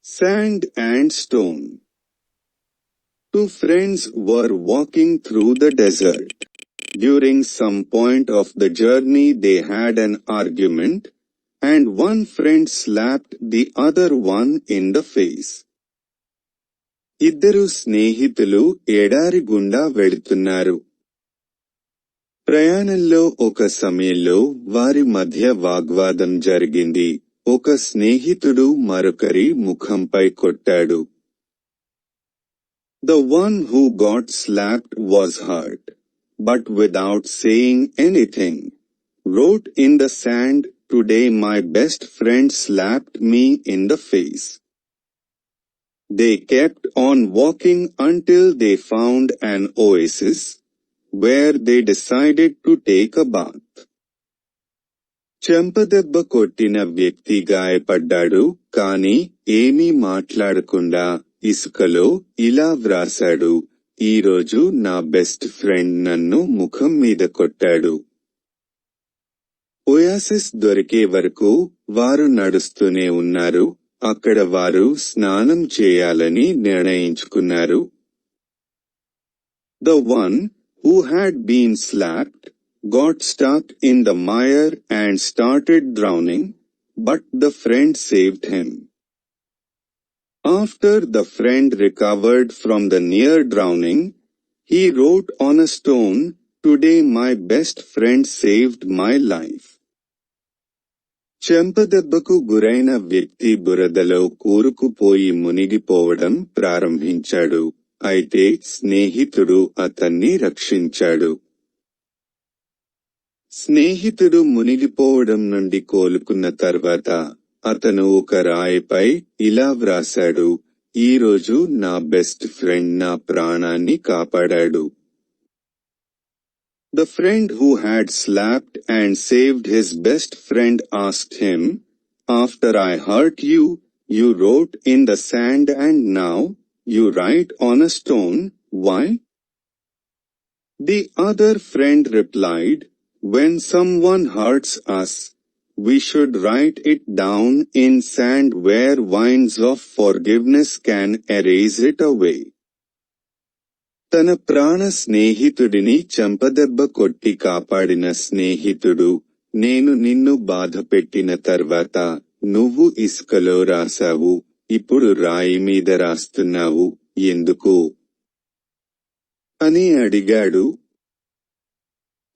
Sand and stone. Two friends were walking through the desert. During some point of the journey they had an argument, and one friend slapped the other one in the face. ఇద్దరు స్నేహితులు ఎడారి గుండా వెడుతున్నారు. ప్రయాణంలో ఒక సమయంలో వారి మధ్య వాగ్వాదం జరిగింది. ఒక స్నేహితుడు మరొకరి ముఖంపై కొట్టాడు. The one who got slapped was hurt, but without saying anything, wrote in the sand, "Today my best friend slapped me in the face." They kept on walking until they found an oasis, where they decided to take a bath. చెంపదెబ్బ కొట్టిన వ్యక్తి గాయపడ్డాడు, కాని ఏమీ మాట్లాడకుండా ఇసుకలో ఇలా వ్రాసాడు, ఈరోజు నా బెస్ట్ ఫ్రెండ్ నన్ను ముఖం మీద కొట్టాడు. ఒయాసిస్ దొరికే వరకు వారు నడుస్తూనే ఉన్నారు. అక్కడ వారు స్నానం చేయాలని నిర్ణయించుకున్నారు. The one who had been slapped got stuck in the mire and started drowning, but the friend saved him. After the friend recovered from the near drowning, he wrote on a stone, "Today my best friend saved my life." చెంపదెబ్బకు గురైన వ్యక్తి బురదలో కూరుకుపోయి మునిగిపోవడం ప్రారంభించాడు. అయితే స్నేహితుడు అతన్ని రక్షించాడు. స్నేహితుడు మునిగిపోవడం నుండి కోలుకున్న తర్వాత అతను ఒక రాయిపై ఇలా వ్రాసాడు, ఈరోజు నా బెస్ట్ ఫ్రెండ్ నా ప్రాణాన్ని కాపాడాడు. The friend who had slapped and saved his best friend asked him, "After I hurt you, you wrote in the sand and now you write on a stone, why?" The other friend replied, "When someone hurts us, we should write it down in sand where winds of forgiveness can erase it away." తన ప్రాణ స్నేహితుడిని చెంపదెబ్బ కొట్టి కాపాడిన స్నేహితుడు, నేను నిన్ను బాధపెట్టిన తర్వాత నువ్వు ఇసుకలో రాసావు, ఇప్పుడు రాయి మీద రాస్తున్నావు, ఎందుకు అని అడిగాడు.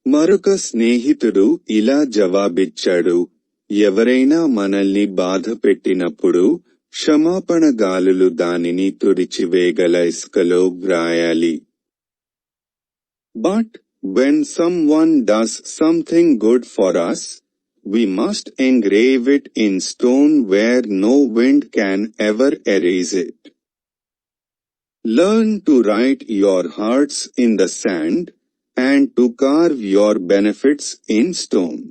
మరొక స్నేహితుడు ఇలా జవాబిచ్చాడు, ఎవరైనా మనల్ని బాధ పెట్టినప్పుడు క్షమాపణ గాలులు దానిని తుడిచివేయగల ఇసుకలో వ్రాయాలి. But when someone does something good for us, we must engrave it in stone where no wind can ever erase it. Learn to write your hearts in the sand, and to carve your benefits in stone.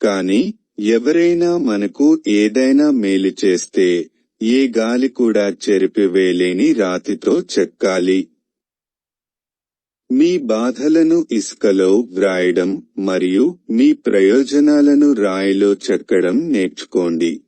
కానీ ఎవరైనా మనకు ఏదైనా మేలు చేస్తే ఏ గాలి కూడా చెరిపివేయలేని రాతితో చెక్కాలి. మీ బాధలను ఇసుకలో వ్రాయడం మరియు మీ ప్రయోజనాలను రాయిలో చెక్కడం నేర్చుకోండి.